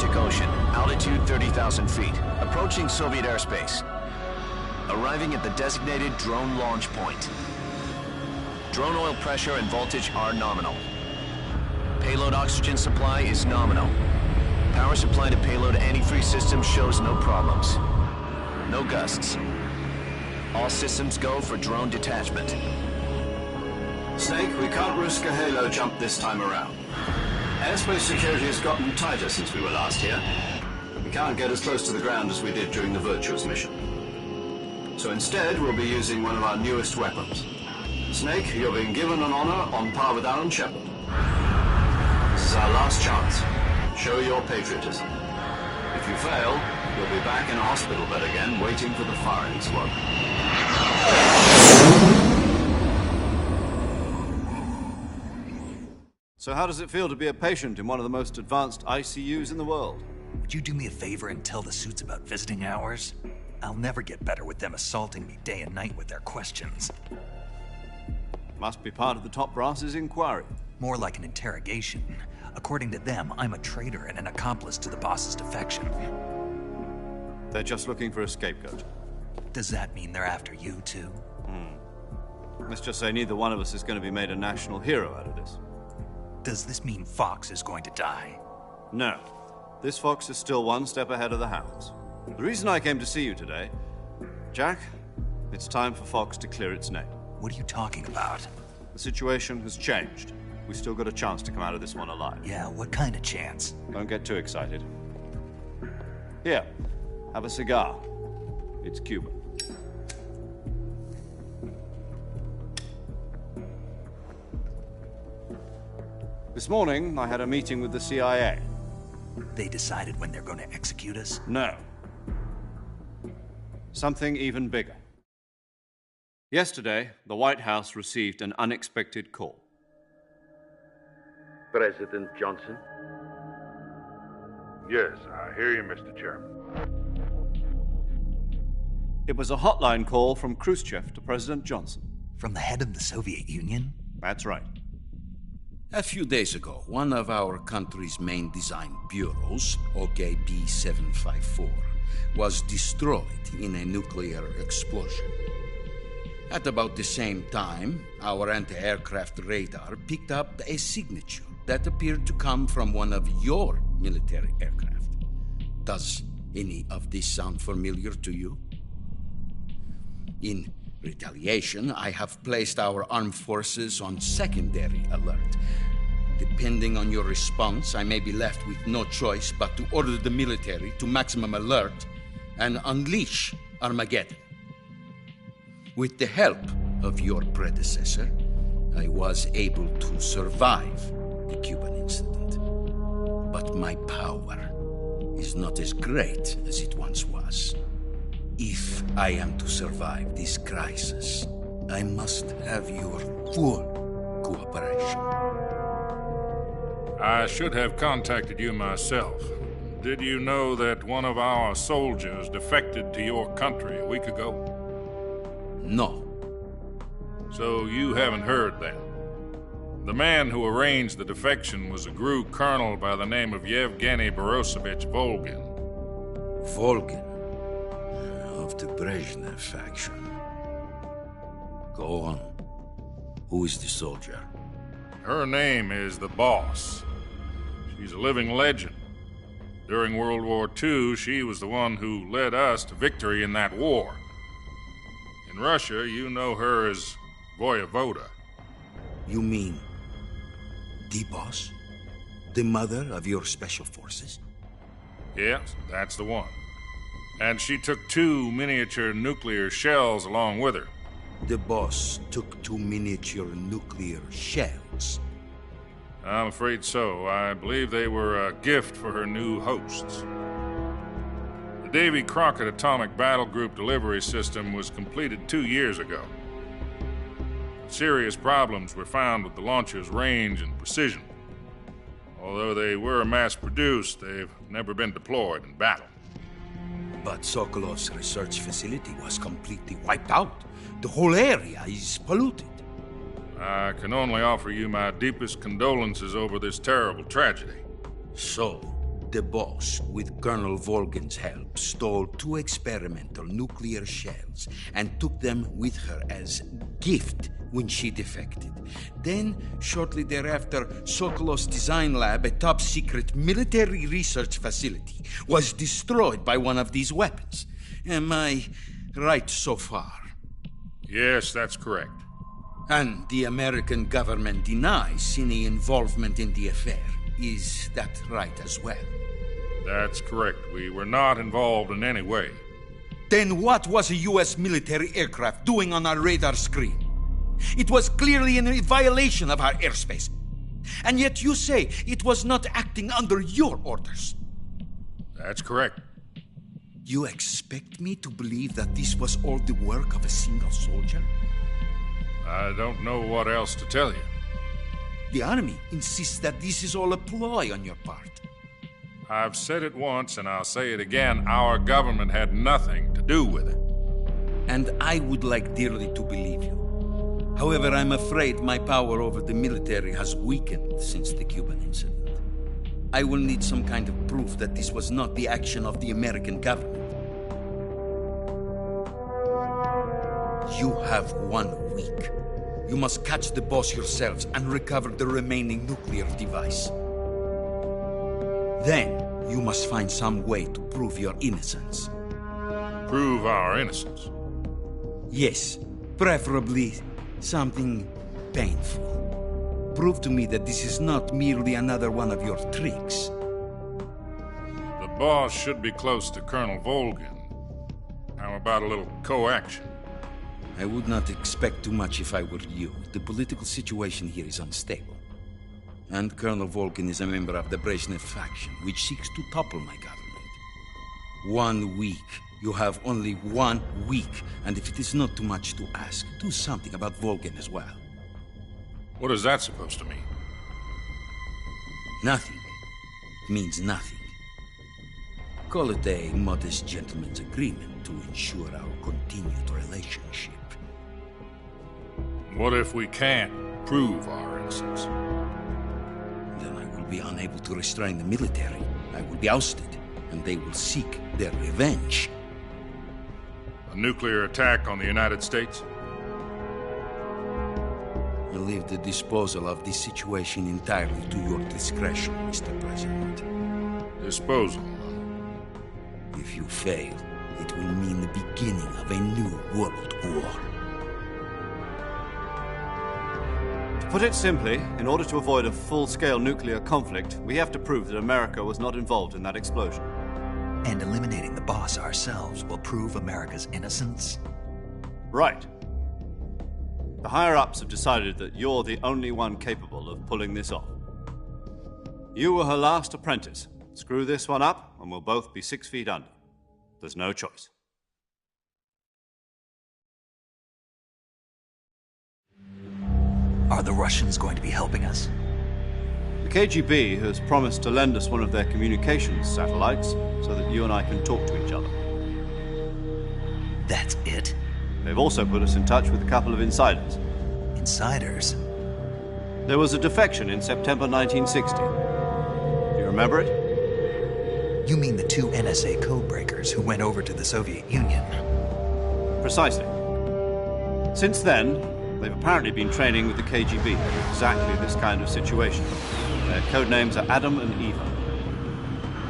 Arctic Ocean, altitude 30,000 feet, approaching Soviet airspace. Arriving at the designated drone launch point. Drone oil pressure and voltage are nominal. Payload oxygen supply is nominal. Power supply to payload antifreeze system shows no problems. No gusts. All systems go for drone detachment. Snake, we can't risk a halo jump this time around. Airspace security has gotten tighter since we were last here. We can't get as close to the ground as we did during the Virtuous mission. So instead, we'll be using one of our newest weapons. Snake, you're being given an honor on par with Alan Shepard. This is our last chance. Show your patriotism. If you fail, you'll be back in a hospital bed again, waiting for the firing squad. So how does it feel to be a patient in one of the most advanced ICUs in the world? Would you do me a favor and tell the suits about visiting hours? I'll never get better with them assaulting me day and night with their questions. Must be part of the top brass's inquiry. More like an interrogation. According to them, I'm a traitor and an accomplice to the boss's defection. They're just looking for a scapegoat. Does that mean they're after you, too? Let's just say neither one of us is going to be made a national hero out of this. Does this mean Fox is going to die? No. This fox is still one step ahead of the hounds. The reason I came to see you today, Jack, it's time for Fox to clear its name. What are you talking about? The situation has changed. We've still got a chance to come out of this one alive. Yeah, what kind of chance? Don't get too excited. Here, have a cigar. It's Cuban. This morning, I had a meeting with the CIA. They decided when they're going to execute us? No. Something even bigger. Yesterday, the White House received an unexpected call. President Johnson? Yes, I hear you, Mr. Chairman. It was a hotline call from Khrushchev to President Johnson. From the head of the Soviet Union? That's right. A few days ago, one of our country's main design bureaus, OKB 754, was destroyed in a nuclear explosion. At about the same time, our anti-aircraft radar picked up a signature that appeared to come from one of your military aircraft. Does any of this sound familiar to you? In retaliation, I have placed our armed forces on secondary alert. Depending on your response, I may be left with no choice but to order the military to maximum alert and unleash Armageddon. With the help of your predecessor, I was able to survive the Cuban incident. But my power is not as great as it once was. If I am to survive this crisis, I must have your full cooperation. I should have contacted you myself. Did you know that one of our soldiers defected to your country a week ago? No. So you haven't heard then. The man who arranged the defection was a GRU colonel by the name of Yevgeny Borosovich Volgin. Volgin, of the Brezhnev faction. Go on. Who is the soldier? Her name is the Boss. She's a living legend. During World War II, she was the one who led us to victory in that war. In Russia, you know her as Voyevoda. You mean the boss? The mother of your special forces? Yes, that's the one. And she took 2 miniature nuclear shells along with her. The boss took 2 miniature nuclear shells. I'm afraid so. I believe they were a gift for her new hosts. The Davy Crockett Atomic Battle Group delivery system was completed 2 years ago. Serious problems were found with the launcher's range and precision. Although they were mass-produced, they've never been deployed in battle. But Sokolov's research facility was completely wiped out. The whole area is polluted. I can only offer you my deepest condolences over this terrible tragedy. So, The boss, with Colonel Volgin's help, stole 2 experimental nuclear shells and took them with her as gift when she defected. Then, shortly thereafter, Sokolov's design lab, a top-secret military research facility, was destroyed by one of these weapons. Am I right so far? Yes, that's correct. And the American government denies any involvement in the affair. Is that right as well? That's correct. We were not involved in any way. Then what was a U.S. military aircraft doing on our radar screen? It was clearly in violation of our airspace. And yet you say it was not acting under your orders. That's correct. You expect me to believe that this was all the work of a single soldier? I don't know what else to tell you. The Army insists that this is all a ploy on your part. I've said it once and I'll say it again. Our government had nothing to do with it. And I would like dearly to believe you. However, I'm afraid my power over the military has weakened since the Cuban incident. I will need some kind of proof that this was not the action of the American government. You have 1 week. You must catch the boss yourselves and recover the remaining nuclear device. Then, you must find some way to prove your innocence. Prove our innocence? Yes, preferably something painful. Prove to me that this is not merely another one of your tricks. The boss should be close to Colonel Volgin. How about a little coaction? I would not expect too much if I were you. The political situation here is unstable. And Colonel Volgin is a member of the Brezhnev faction, which seeks to topple my government. 1 week. You have only 1 week. And if it is not too much to ask, do something about Volgin as well. What is that supposed to mean? Nothing. It means nothing. Call it a modest gentleman's agreement to ensure our continued relationship. What if we can't prove our innocence? Then I will be unable to restrain the military. I will be ousted, and they will seek their revenge. A nuclear attack on the United States? I leave the disposal of this situation entirely to your discretion, Mr. President. Disposal? If you fail, it will mean the beginning of a new world war. To put it simply, in order to avoid a full-scale nuclear conflict, we have to prove that America was not involved in that explosion. And eliminating the boss ourselves will prove America's innocence? Right. The higher-ups have decided that you're the only one capable of pulling this off. You were her last apprentice. Screw this one up, and we'll both be 6 feet under. There's no choice. Are the Russians going to be helping us? The KGB has promised to lend us one of their communications satellites so that you and I can talk to each other. That's it? They've also put us in touch with a couple of insiders. Insiders? There was a defection in September 1960. Do you remember it? You mean the 2 NSA codebreakers who went over to the Soviet Union? Precisely. Since then, they've apparently been training with the KGB for exactly this kind of situation. Their code names are Adam and Eva.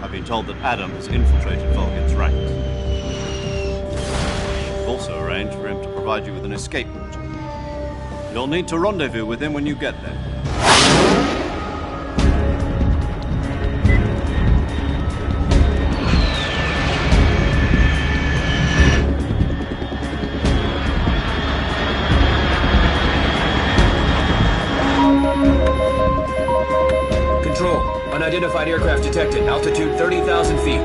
I've been told that Adam has infiltrated Volgin's ranks. We've also arranged for him to provide you with an escape route. You'll need to rendezvous with him when you get there. Control. Unidentified aircraft detected. Altitude 30,000 feet.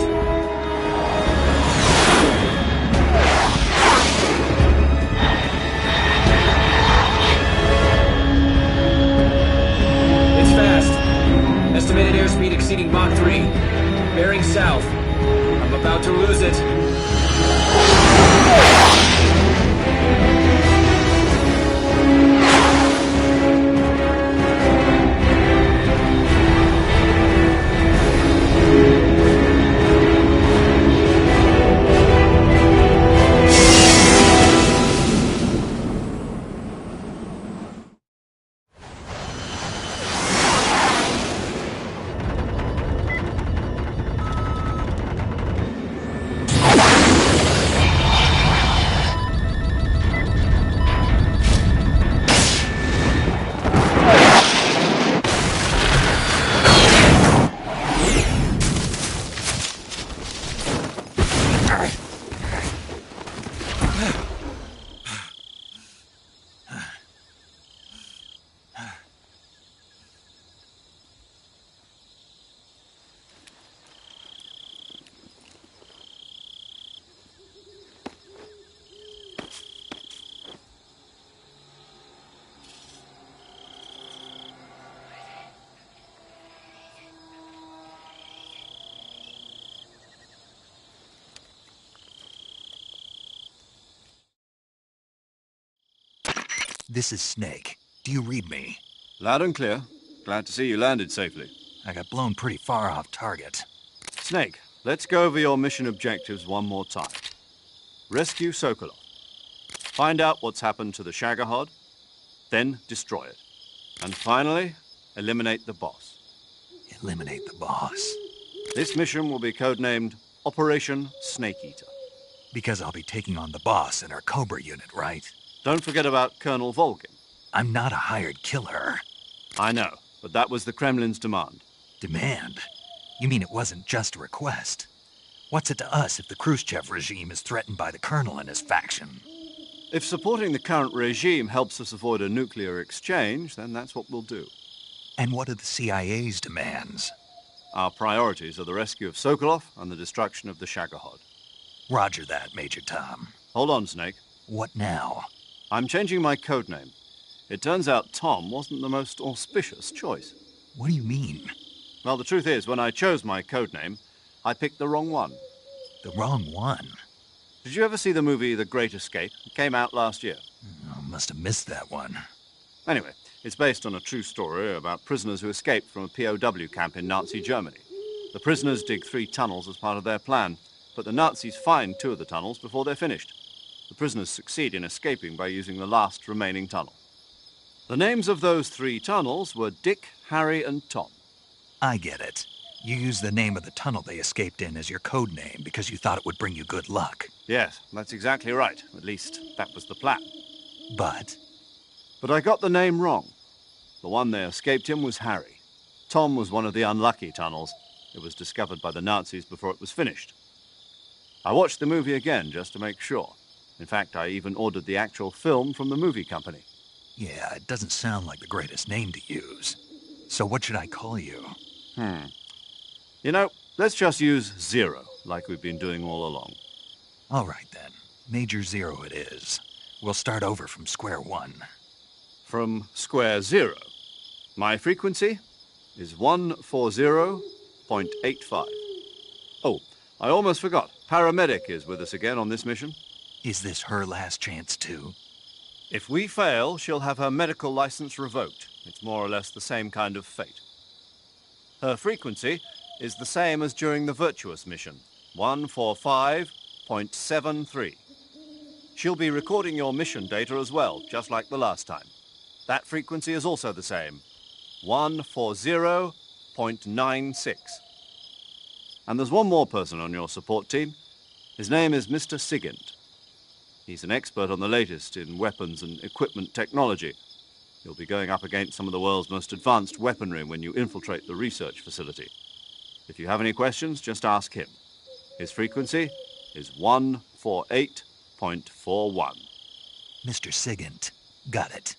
It's fast. Estimated airspeed exceeding Mach 3. Bearing south. I'm about to lose it. This is Snake. Do you read me? Loud and clear. Glad to see you landed safely. I got blown pretty far off target. Snake, let's go over your mission objectives one more time. Rescue Sokolov. Find out what's happened to the Shagohod, then destroy it. And finally, eliminate the boss. Eliminate the boss. This mission will be codenamed Operation Snake Eater. Because I'll be taking on the boss in our Cobra unit, right? Don't forget about Colonel Volgin. I'm not a hired killer. I know, but that was the Kremlin's demand. Demand? You mean it wasn't just a request? What's it to us if the Khrushchev regime is threatened by the Colonel and his faction? If supporting the current regime helps us avoid a nuclear exchange, then that's what we'll do. And what are the CIA's demands? Our priorities are the rescue of Sokolov and the destruction of the Shagohod. Roger that, Major Tom. Hold on, Snake. What now? I'm changing my codename. It turns out Tom wasn't the most auspicious choice. What do you mean? Well, the truth is, when I chose my codename, I picked the wrong one. The wrong one? Did you ever see the movie The Great Escape? It came out last year. Oh, must have missed that one. Anyway, it's based on a true story about prisoners who escaped from a POW camp in Nazi Germany. The prisoners dig 3 tunnels as part of their plan, but the Nazis find 2 of the tunnels before they're finished. The prisoners succeed in escaping by using the last remaining tunnel. The names of those 3 tunnels were Dick, Harry, and Tom. I get it. You used the name of the tunnel they escaped in as your code name because you thought it would bring you good luck. Yes, that's exactly right. At least, that was the plan. But I got the name wrong. The one they escaped in was Harry. Tom was one of the unlucky tunnels. It was discovered by the Nazis before it was finished. I watched the movie again just to make sure. In fact, I even ordered the actual film from the movie company. yeah, it doesn't sound like the greatest name to use. So what should I call you? You know, let's just use Zero, like we've been doing all along. All right then. Major Zero it is. We'll start over from square one. From square zero. My frequency is 140.85. Oh, I almost forgot. Paramedic is with us again on this mission. Is this her last chance too? If we fail, she'll have her medical license revoked. It's more or less the same kind of fate. Her frequency is the same as during the Virtuous mission, 145.73. She'll be recording your mission data as well, just like the last time. That frequency is also the same, 140.96. And there's one more person on your support team. His name is Mr. Sigint. He's an expert on the latest in weapons and equipment technology. You'll be going up against some of the world's most advanced weaponry when you infiltrate the research facility. If you have any questions, just ask him. His frequency is 148.41. Mr. Sigint. Got it.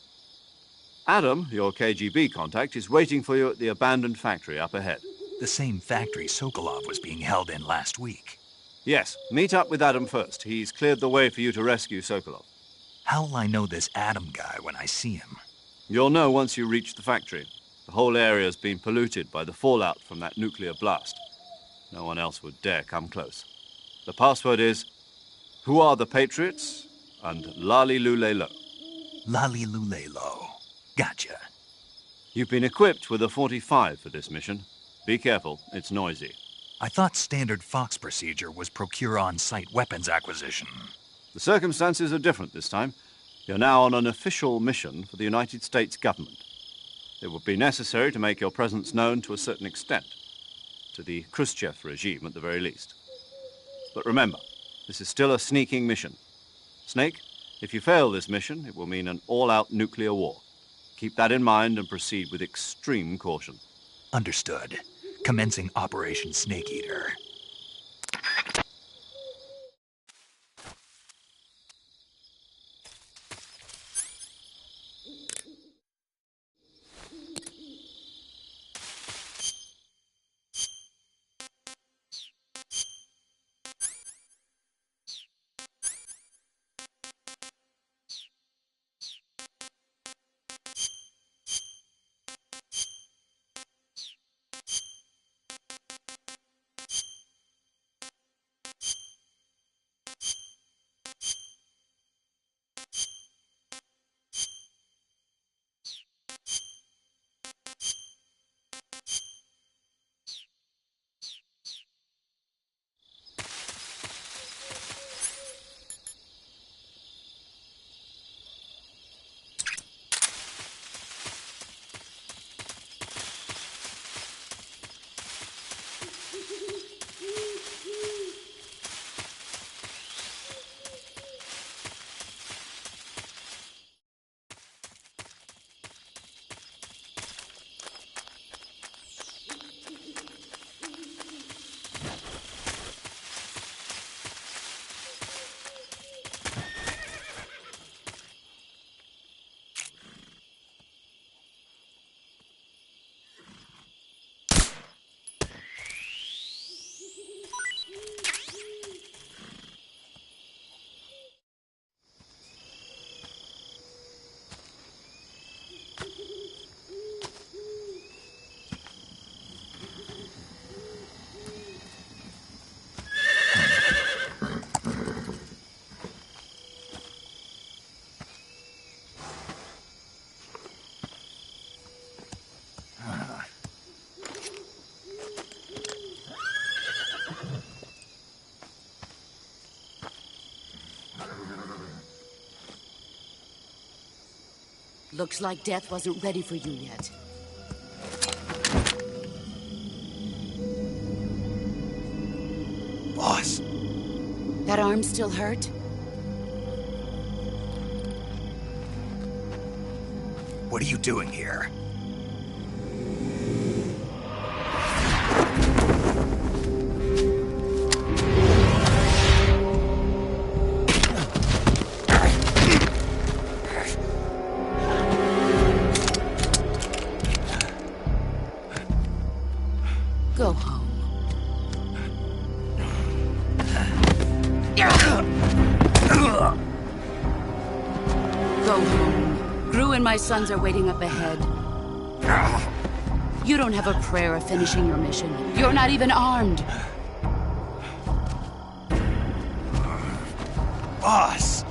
Adam, your KGB contact, is waiting for you at the abandoned factory up ahead. The same factory Sokolov was being held in last week. Yes, meet up with Adam first. He's cleared the way for you to rescue Sokolov. How'll I know this Adam guy when I see him? You'll know once you reach the factory. The whole area's been polluted by the fallout from that nuclear blast. No one else would dare come close. The password is, "Who are the Patriots?" and "Lali Lulelo." Lali Lulelo. Gotcha. You've been equipped with a 45 for this mission. Be careful, it's noisy. I thought standard Fox procedure was procure on-site weapons acquisition. The circumstances are different this time. You're now on an official mission for the United States government. It would be necessary to make your presence known to a certain extent, to the Khrushchev regime at the very least. But remember, this is still a sneaking mission. Snake, if you fail this mission, it will mean an all-out nuclear war. Keep that in mind and proceed with extreme caution. Understood. Commencing Operation Snake Eater. Looks like death wasn't ready for you yet. Boss. That arm still hurt? What are you doing here? Go home. Go home. Gru and my sons are waiting up ahead. You don't have a prayer of finishing your mission. You're not even armed. Boss!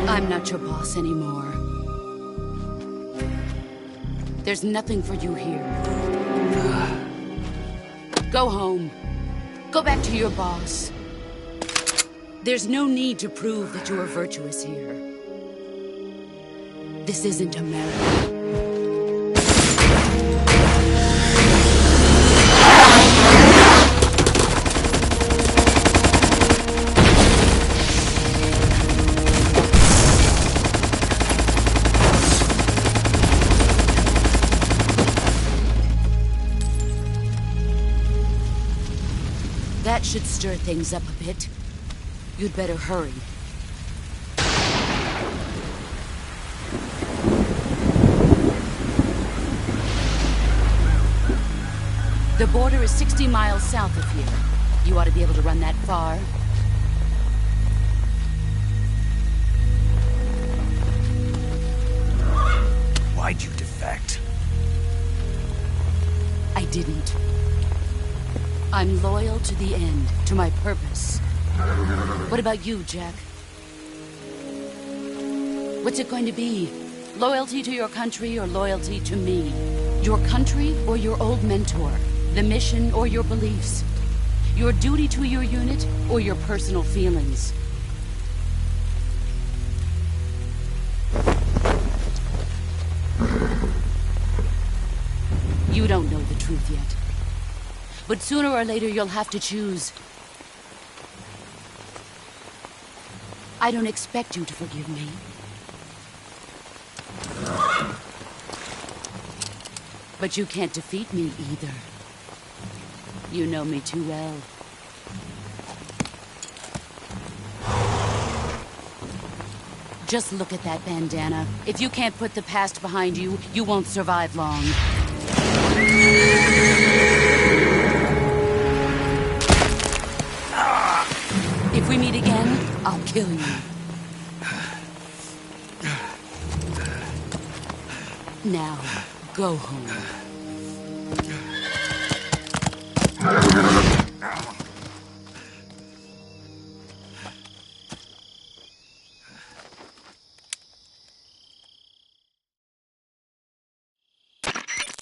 I'm not your boss anymore. There's nothing for you here. Go home. Go back to your boss. There's no need to prove that you are virtuous here. This isn't America. That should stir things up a bit. You'd better hurry. The border is 60 miles south of here. You ought to be able to run that far. Why'd you defect? I didn't. I'm loyal to the end, to my purpose. What about you, Jack? What's it going to be? Loyalty to your country or loyalty to me? Your country or your old mentor? The mission or your beliefs? Your duty to your unit or your personal feelings? You don't know the truth yet. But sooner or later, you'll have to choose. I don't expect you to forgive me. But you can't defeat me either. You know me too well. Just look at that bandana. If you can't put the past behind you, you won't survive long. If we meet again, I'll kill you. Now, go home.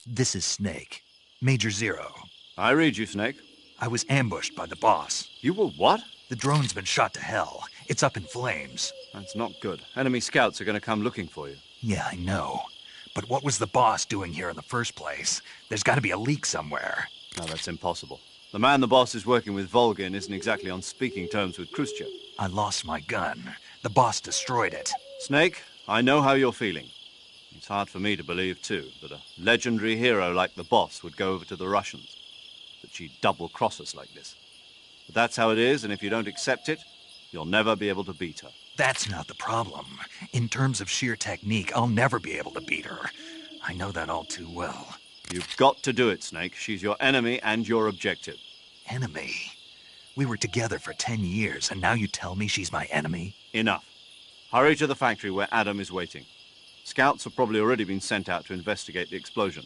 This is Snake. Major Zero. I read you, Snake. I was ambushed by the boss. You were what? The drone's been shot to hell. It's up in flames. That's not good. Enemy scouts are going to come looking for you. Yeah, I know. But what was the boss doing here in the first place? There's got to be a leak somewhere. No, that's impossible. The man the boss is working with, Volgin, isn't exactly on speaking terms with Khrushchev. I lost my gun. The boss destroyed it. Snake, I know how you're feeling. It's hard for me to believe, too, that a legendary hero like the boss would go over to the Russians. That she'd double-cross us like this. But that's how it is, and if you don't accept it, you'll never be able to beat her. That's not the problem. In terms of sheer technique, I'll never be able to beat her. I know that all too well. You've got to do it, Snake. She's your enemy and your objective. Enemy? We were together for 10 years, and now you tell me she's my enemy? Enough. Hurry to the factory where Adam is waiting. Scouts have probably already been sent out to investigate the explosion.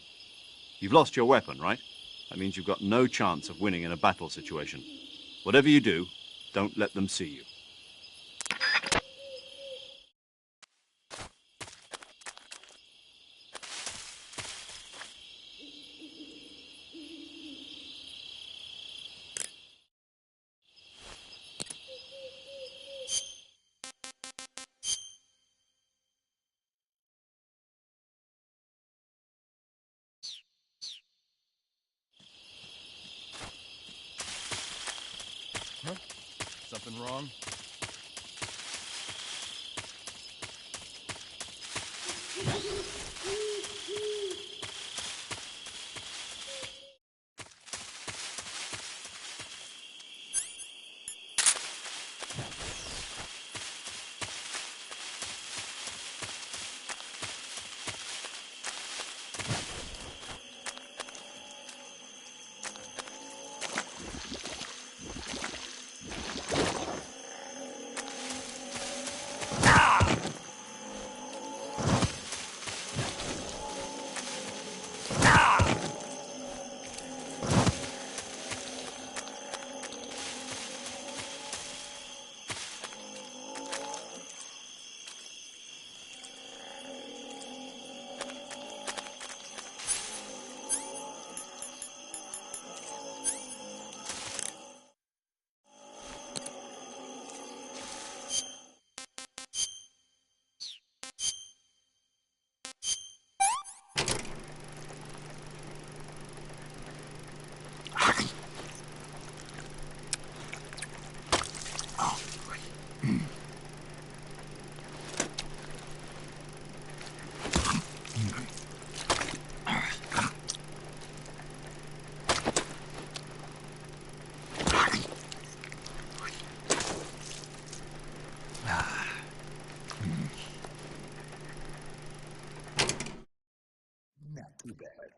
You've lost your weapon, right? That means you've got no chance of winning in a battle situation. Whatever you do, don't let them see you. wrong? Not too bad.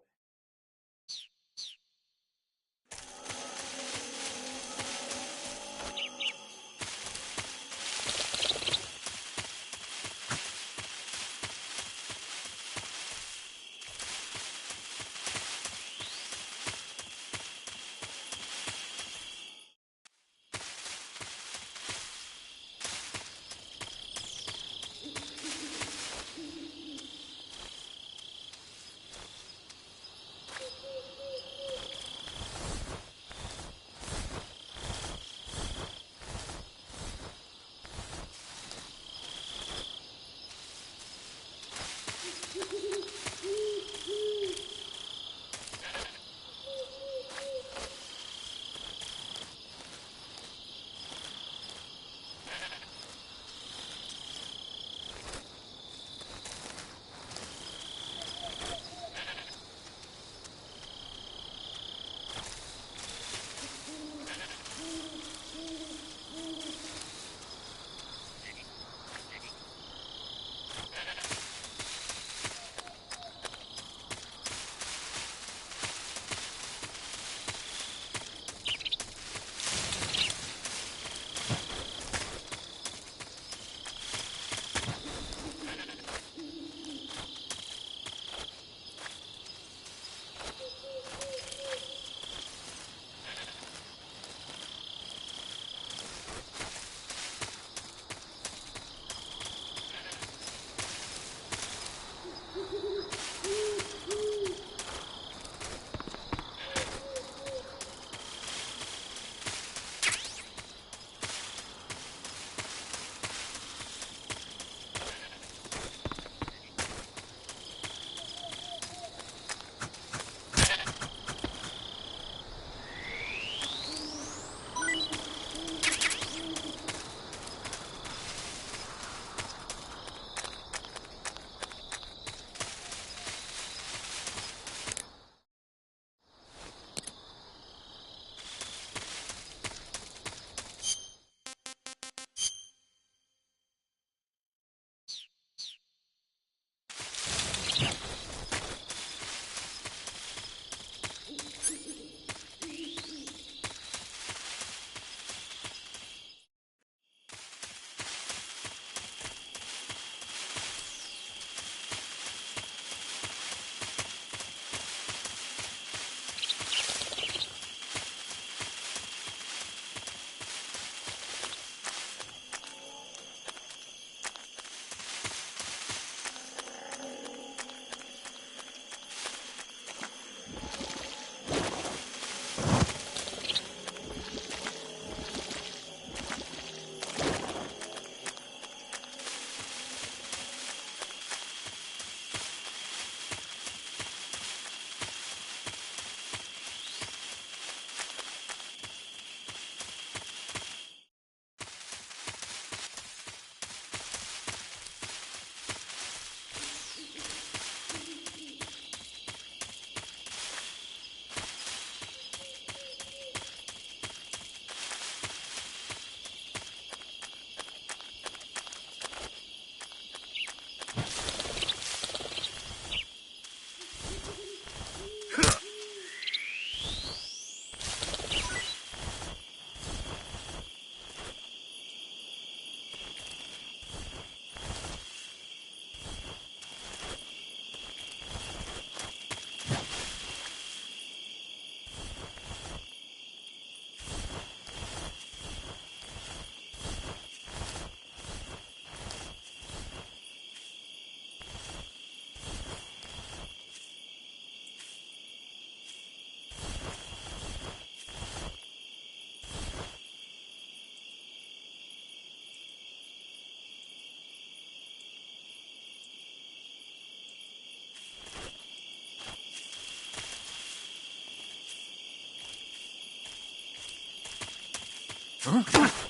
Who's that?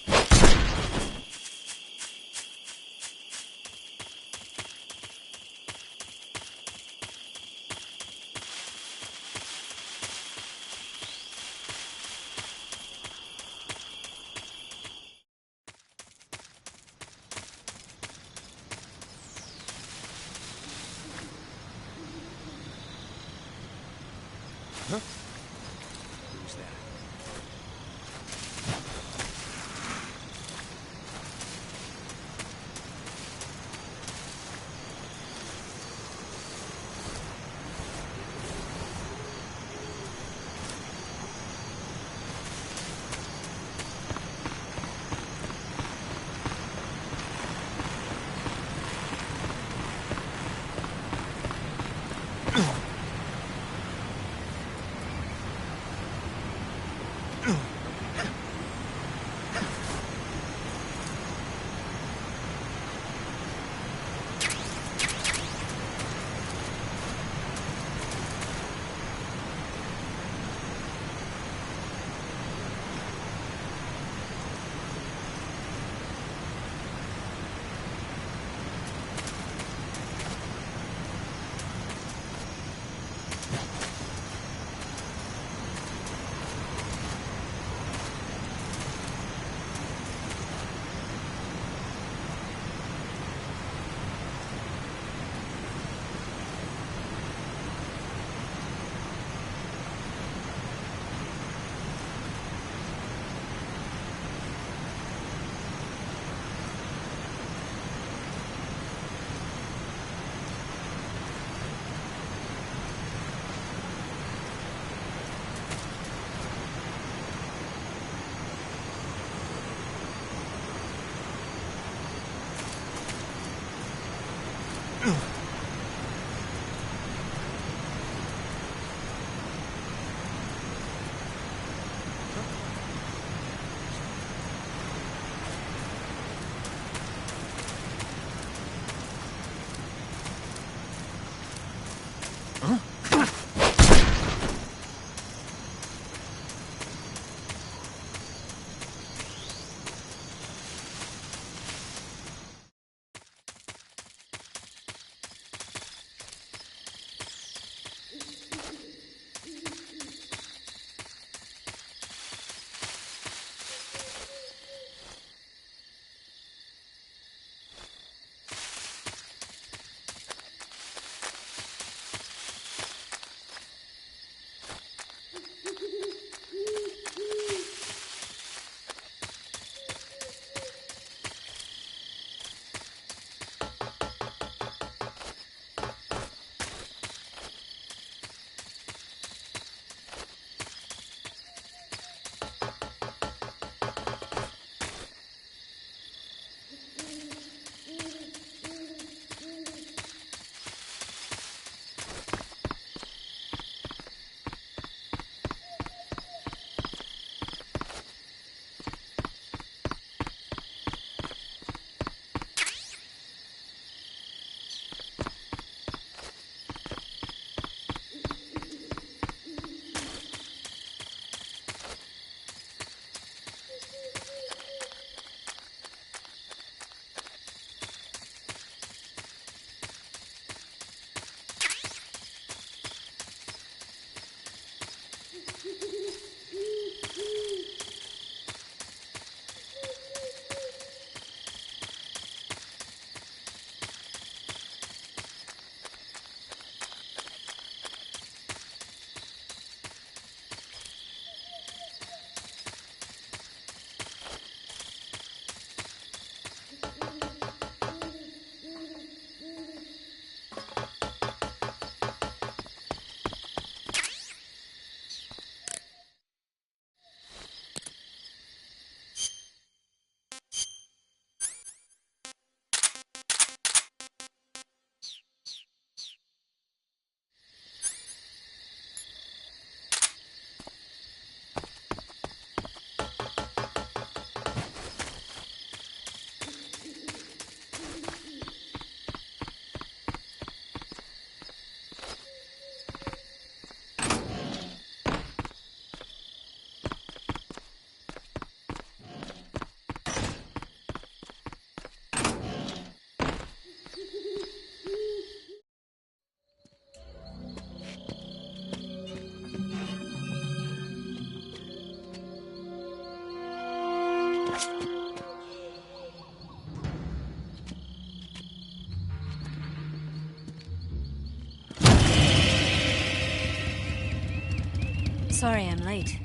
Sorry I'm late.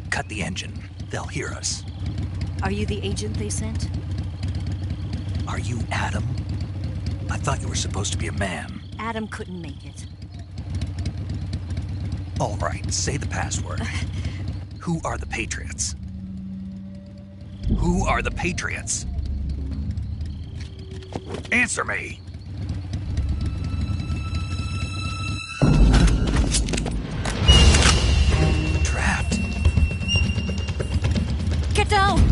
Cut the engine. They'll hear us. Are you the agent they sent? Are you Adam? I thought you were supposed to be a man. Adam couldn't make it. All right, say the password. Who are the Patriots? Who are the Patriots? Answer me! Trapped. Get down!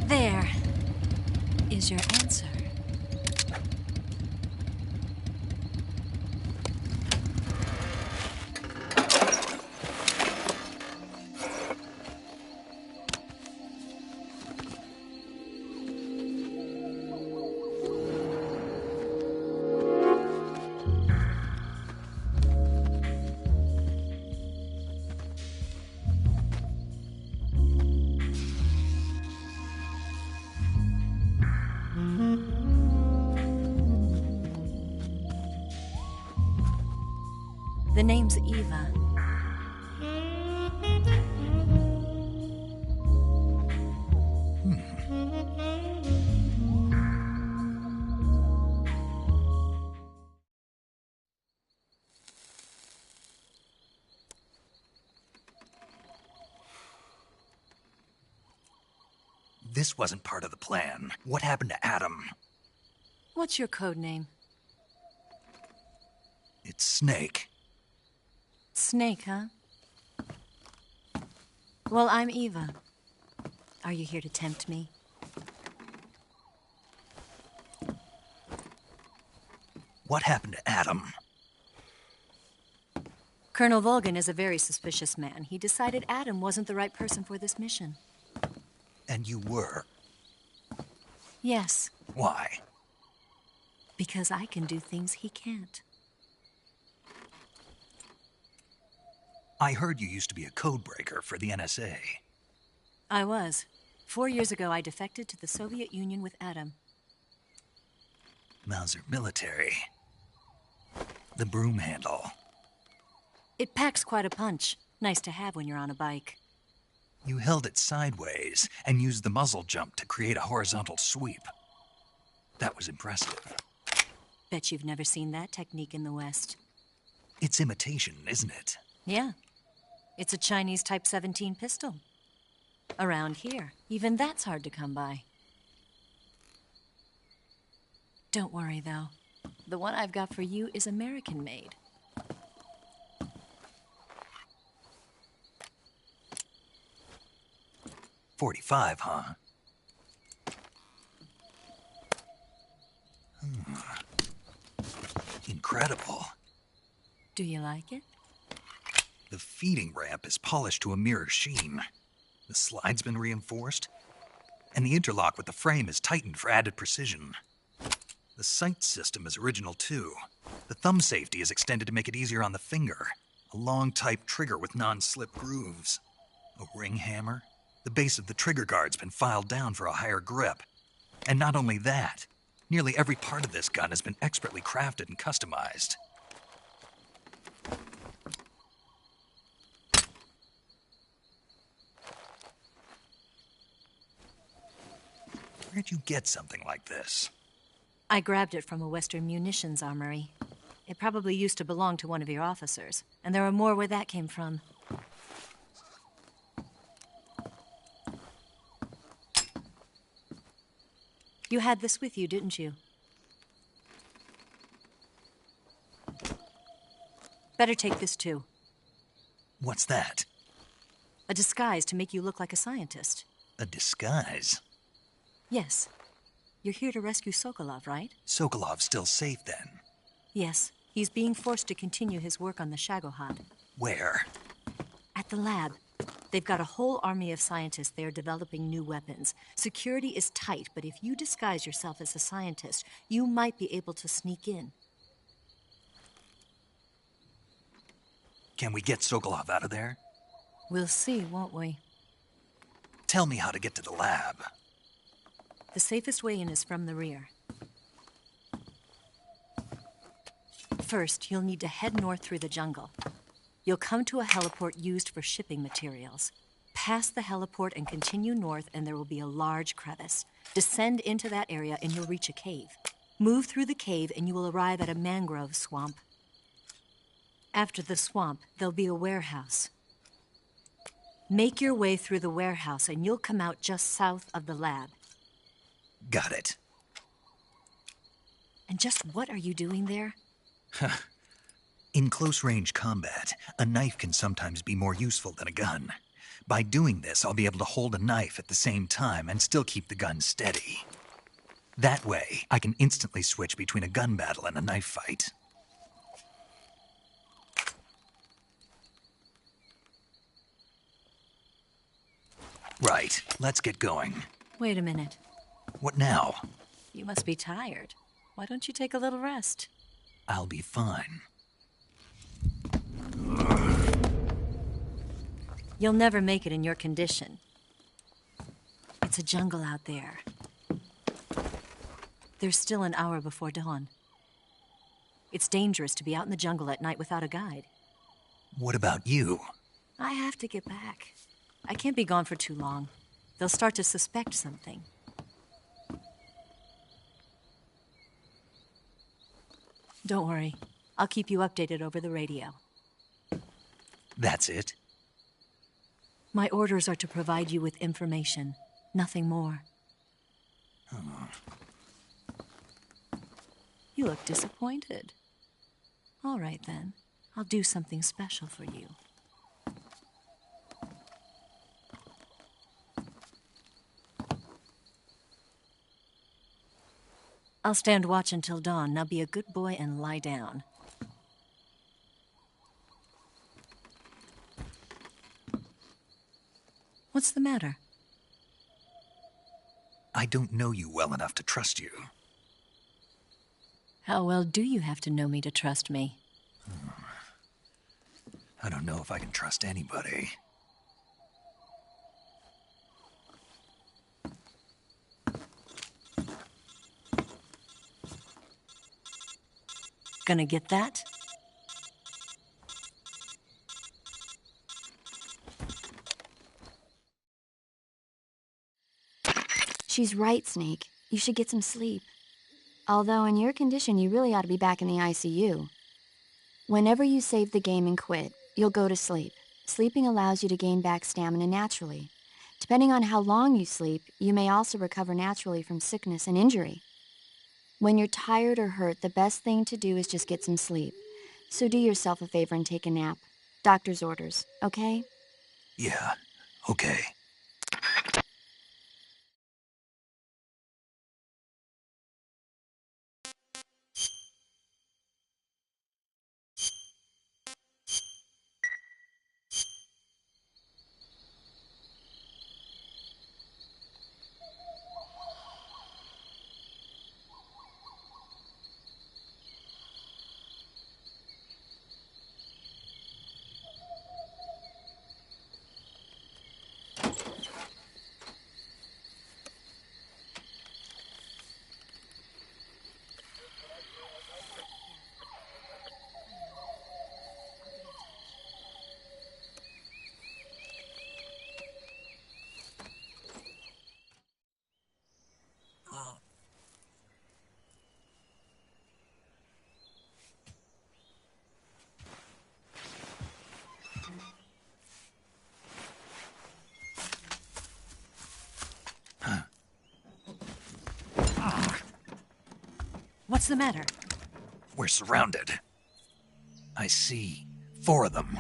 There is your answer. The name's Eva. This wasn't part of the plan. What happened to Adam? What's your code name? It's Snake. Snake, huh? Well, I'm Eva. Are you here to tempt me? What happened to Adam? Colonel Volgan is a very suspicious man. He decided Adam wasn't the right person for this mission. And you were? Yes, Why? because I can do things he can't. I heard you used to be a codebreaker for the NSA. I was. 4 years ago, I defected to the Soviet Union with Adam. Mauser military. The broom handle. It packs quite a punch. Nice to have when you're on a bike. You held it sideways and used the muzzle jump to create a horizontal sweep. That was impressive. Bet you've never seen that technique in the West. It's imitation, isn't it? Yeah. It's a Chinese Type 17 pistol. Around here, even that's hard to come by. Don't worry, though. The one I've got for you is American-made. .45, huh? Incredible. Do you like it? The feeding ramp is polished to a mirror sheen. The slide's been reinforced, and the interlock with the frame is tightened for added precision. The sight system is original too. The thumb safety is extended to make it easier on the finger. A long type trigger with non-slip grooves. A ring hammer. The base of the trigger guard's been filed down for a higher grip. And not only that, nearly every part of this gun has been expertly crafted and customized. Where'd you get something like this? I grabbed it from a Western munitions armory. It probably used to belong to one of your officers, and there are more where that came from. You had this with you, didn't you? Better take this too. What's that? A disguise to make you look like a scientist. A disguise? Yes. You're here to rescue Sokolov, right? Sokolov's still safe then? Yes. He's being forced to continue his work on the Shagohod. Where? At the lab. They've got a whole army of scientists there developing new weapons. Security is tight, but if you disguise yourself as a scientist, you might be able to sneak in. Can we get Sokolov out of there? We'll see, won't we? Tell me how to get to the lab. The safest way in is from the rear. First, you'll need to head north through the jungle. You'll come to a heliport used for shipping materials. Pass the heliport and continue north, and there will be a large crevice. Descend into that area, and you'll reach a cave. Move through the cave, and you will arrive at a mangrove swamp. After the swamp, there'll be a warehouse. Make your way through the warehouse, and you'll come out just south of the lab. Got it. And just what are you doing there? In close-range combat, a knife can sometimes be more useful than a gun. By doing this, I'll be able to hold a knife at the same time and still keep the gun steady. That way, I can instantly switch between a gun battle and a knife fight. Right, let's get going. Wait a minute. What now? You must be tired. Why don't you take a little rest? I'll be fine. You'll never make it in your condition. It's a jungle out there. There's still an hour before dawn. It's dangerous to be out in the jungle at night without a guide. What about you? I have to get back. I can't be gone for too long. They'll start to suspect something. Don't worry. I'll keep you updated over the radio. That's it? My orders are to provide you with information. Nothing more. You look disappointed. All right, then. I'll do something special for you. I'll stand watch until dawn. Now be a good boy and lie down. What's the matter? I don't know you well enough to trust you. How well do you have to know me to trust me? I don't know if I can trust anybody. Gonna get that? She's right, Snake. You should get some sleep. Although in your condition, you really ought to be back in the ICU. Whenever you save the game and quit, you'll go to sleep. Sleeping allows you to gain back stamina naturally. Depending on how long you sleep, you may also recover naturally from sickness and injury. When you're tired or hurt, the best thing to do is just get some sleep. So do yourself a favor and take a nap. Doctor's orders, okay? Yeah, okay. What's the matter? We're surrounded. I see 4 of them.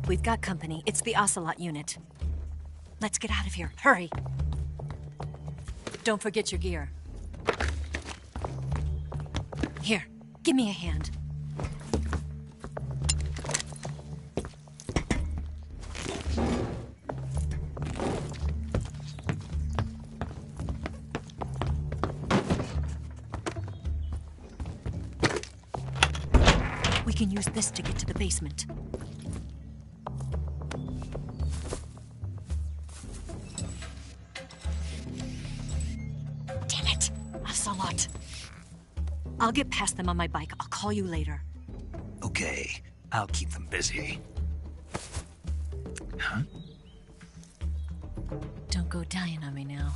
We've got company. It's the Ocelot unit. Let's get out of here. Hurry! Don't forget your gear. Here, give me a hand. We can use this to get to the basement. Damn it! Ocelot. I'll get past them on my bike. I'll call you later. Okay, I'll keep them busy. Huh? Don't go dying on me now.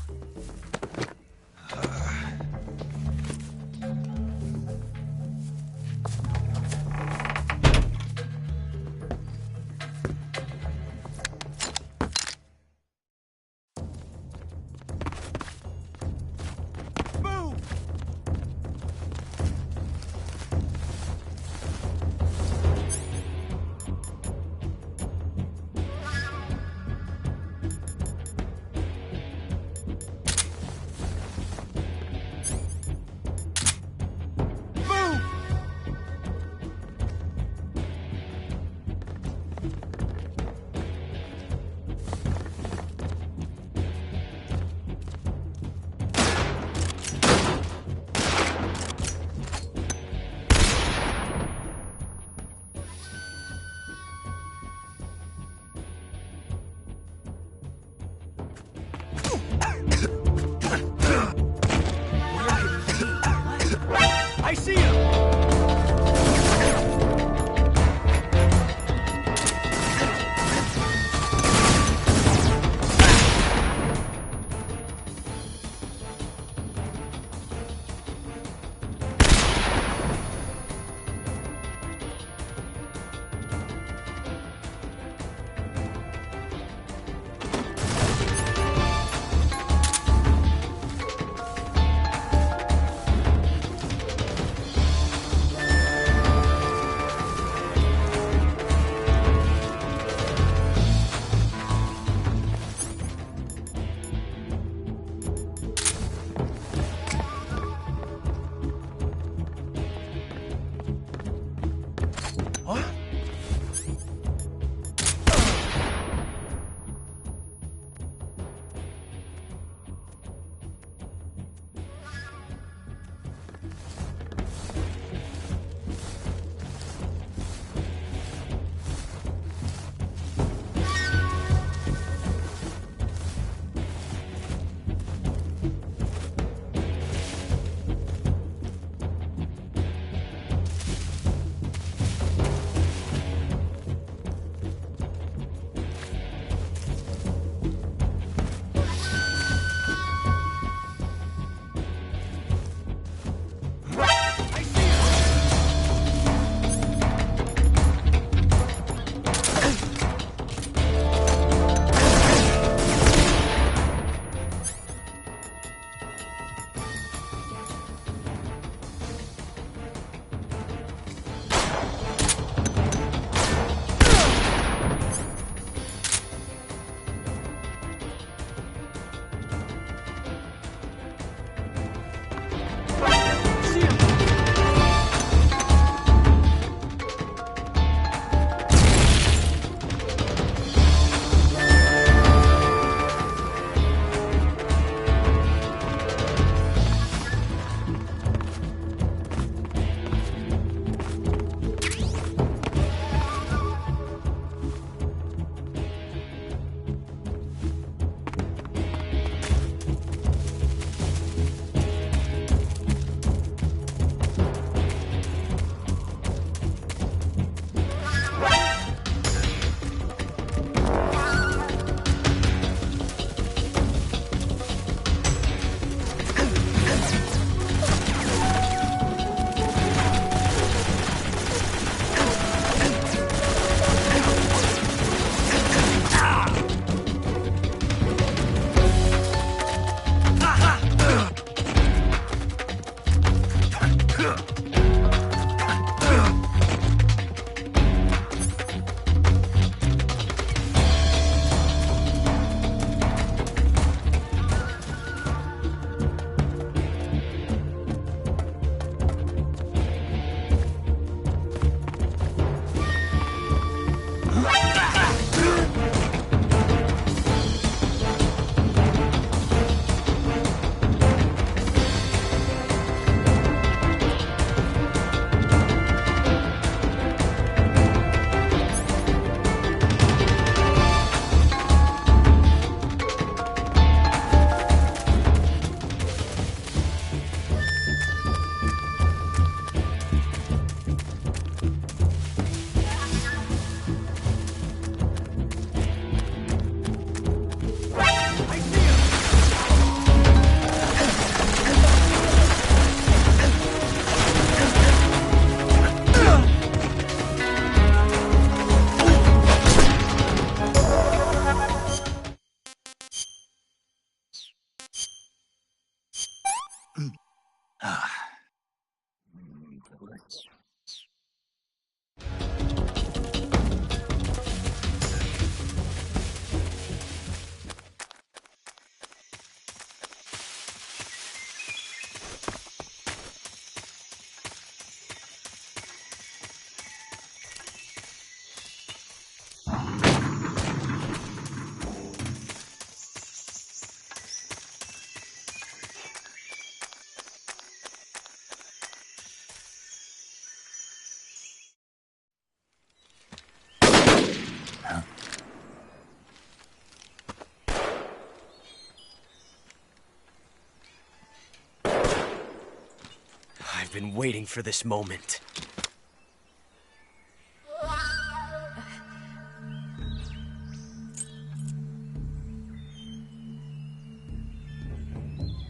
I've been waiting for this moment.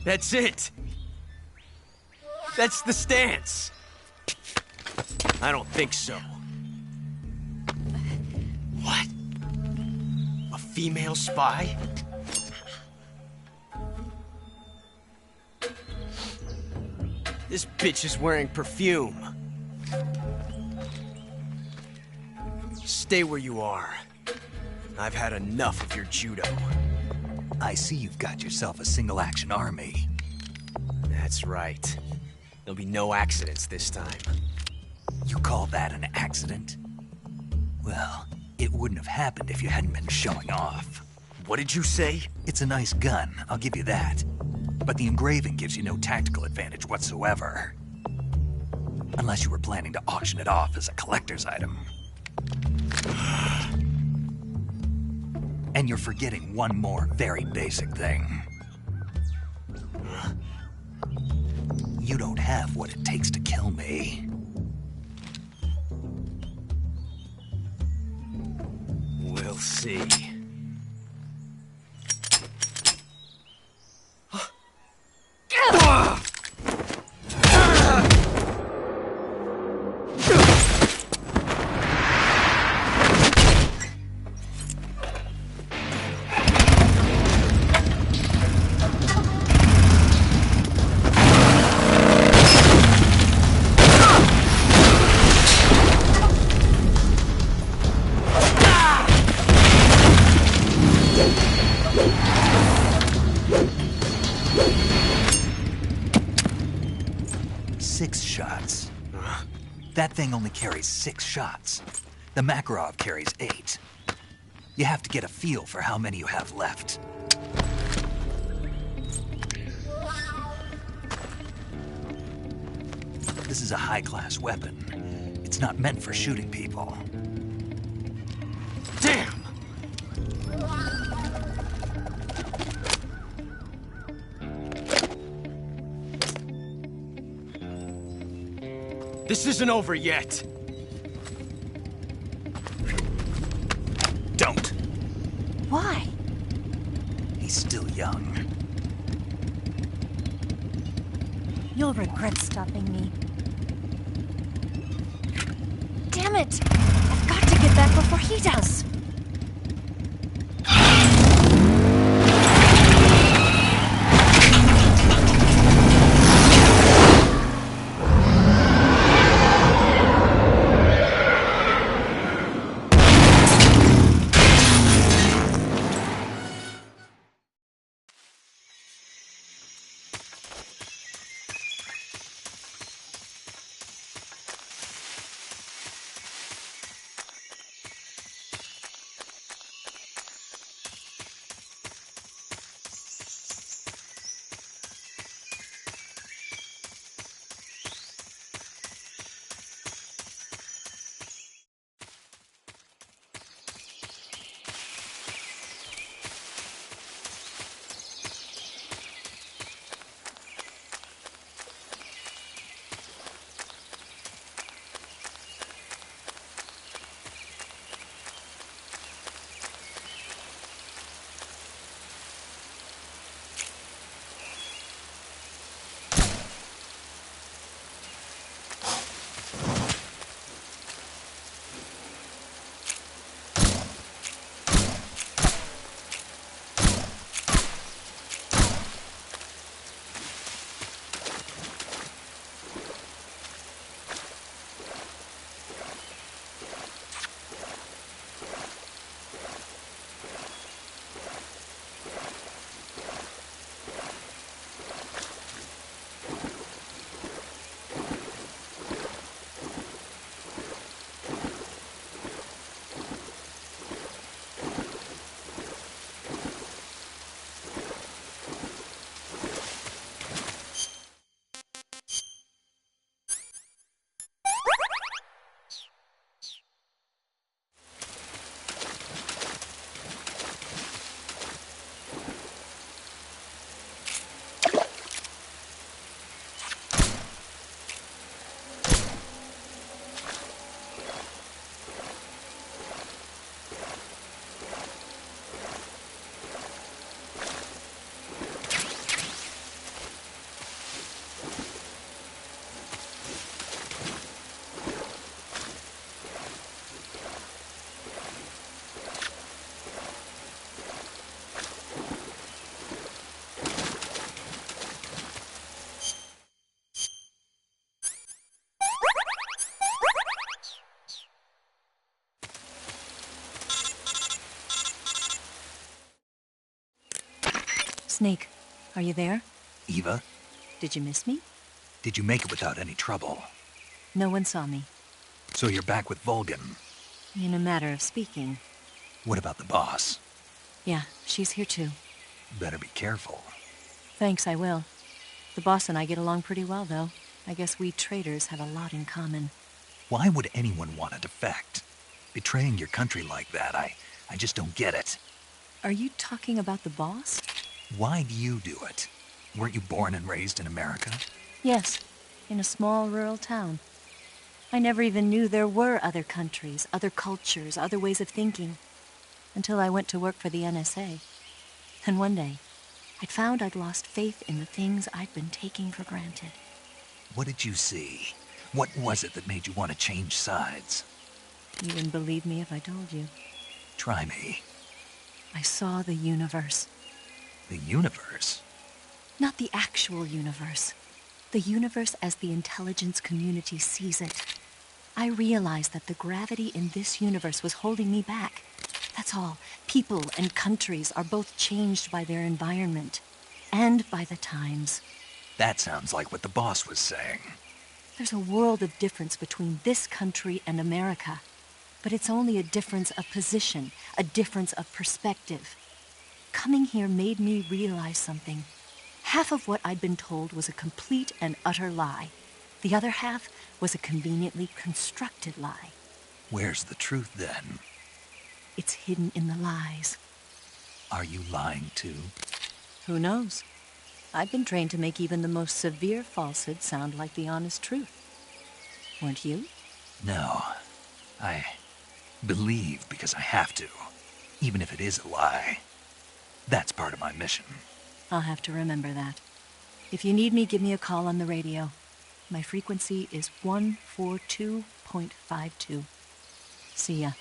That's it! That's the stance! I don't think so. What? A female spy? This bitch is wearing perfume. Stay where you are. I've had enough of your judo. I see you've got yourself a single-action army. That's right. There'll be no accidents this time. You call that an accident? Well, it wouldn't have happened if you hadn't been showing off. What did you say? It's a nice gun, I'll give you that. But the engraving gives you no tactical advantage whatsoever. Unless you were planning to auction it off as a collector's item. And you're forgetting one more very basic thing. You don't have what it takes to kill me. We'll see. That thing only carries 6 shots. The Makarov carries 8. You have to get a feel for how many you have left. This is a high-class weapon. It's not meant for shooting people. Damn! This isn't over yet. Don't. Why? He's still young. You'll regret stopping me. Damn it! I've got to get back before he does. Snake, are you there? Eva, Did you miss me? did you make it without any trouble? No one saw me. So you're back with Vulcan. In a matter of speaking. What about the boss? Yeah, she's here too. Better be careful. Thanks, I will. The boss and I get along pretty well, though. I guess we traitors have a lot in common. Why would anyone want to defect? Betraying your country like that, I just don't get it. Are you talking about the boss? Why do you do it? Weren't you born and raised in America? Yes, in a small rural town. I never even knew there were other countries, other cultures, other ways of thinking, until I went to work for the NSA. And one day, I'd found I'd lost faith in the things I'd been taking for granted. What did you see? What was it that made you want to change sides? You wouldn't believe me if I told you. Try me. I saw the universe. The universe? Not the actual universe. The universe as the intelligence community sees it. I realized that the gravity in this universe was holding me back. That's all. People and countries are both changed by their environment. And by the times. That sounds like what the boss was saying. There's a world of difference between this country and America. But it's only a difference of position, a difference of perspective. Coming here made me realize something. Half of what I'd been told was a complete and utter lie. The other half was a conveniently constructed lie. Where's the truth, then? It's hidden in the lies. Are you lying, too? Who knows? I've been trained to make even the most severe falsehood sound like the honest truth. Weren't you? No. I believe because I have to, even if it is a lie. That's part of my mission. I'll have to remember that. If you need me, give me a call on the radio. My frequency is 142.52. See ya.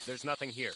There's nothing here.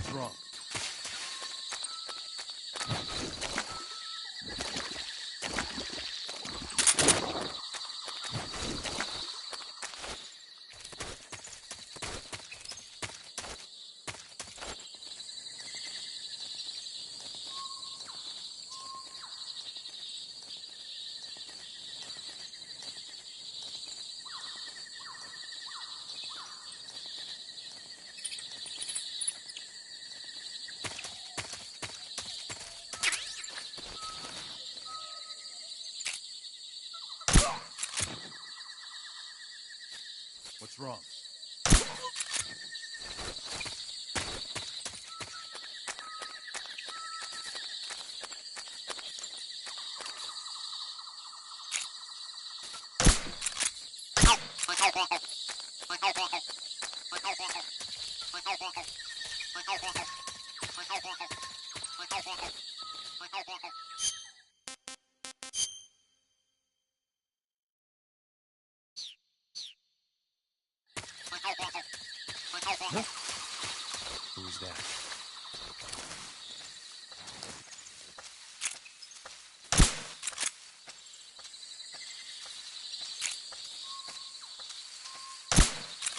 What's wrong? What's wrong? Huh? Who's that?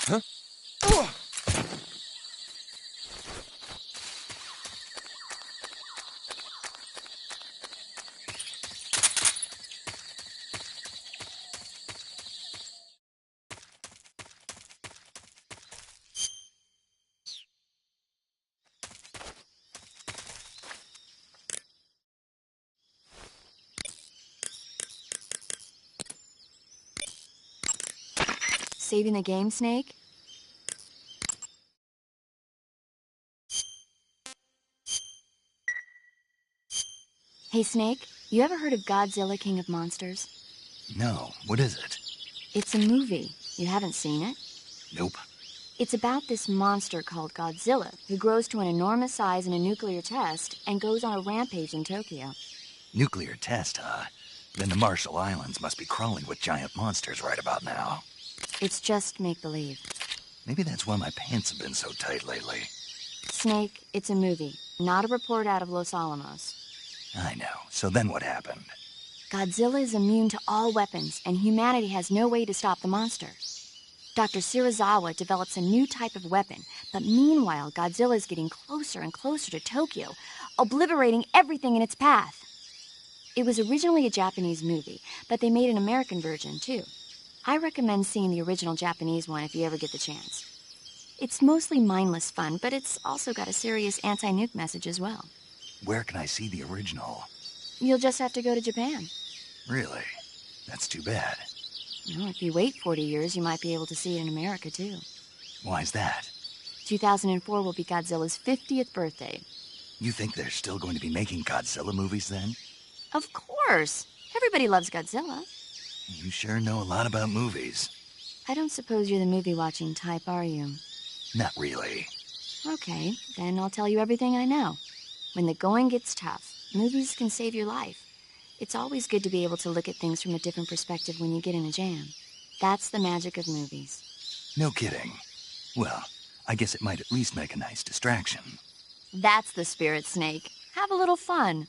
Huh? Oh! Saving the game, Snake? Hey, Snake, you ever heard of Godzilla, King of Monsters? No, what is it? It's a movie. You haven't seen it? Nope. It's about this monster called Godzilla, who grows to an enormous size in a nuclear test and goes on a rampage in Tokyo. Nuclear test, huh? Then the Marshall Islands must be crawling with giant monsters right about now. It's just make-believe. Maybe that's why my pants have been so tight lately. Snake, it's a movie, not a report out of Los Alamos. I know. So then what happened? Godzilla is immune to all weapons, and humanity has no way to stop the monster. Dr. Shirazawa develops a new type of weapon, but meanwhile, Godzilla is getting closer and closer to Tokyo, obliterating everything in its path. It was originally a Japanese movie, but they made an American version, too. I recommend seeing the original Japanese one if you ever get the chance. It's mostly mindless fun, but it's also got a serious anti-nuke message as well. Where can I see the original? You'll just have to go to Japan. Really? That's too bad. Well, if you wait 40 years, you might be able to see it in America, too. Why's that? 2004 will be Godzilla's 50th birthday. You think they're still going to be making Godzilla movies then? Of course! Everybody loves Godzilla. You sure know a lot about movies. I don't suppose you're the movie-watching type, are you? Not really. Okay, then I'll tell you everything I know. When the going gets tough, movies can save your life. It's always good to be able to look at things from a different perspective when you get in a jam. That's the magic of movies. No kidding. Well, I guess it might at least make a nice distraction. That's the spirit, Snake. Have a little fun.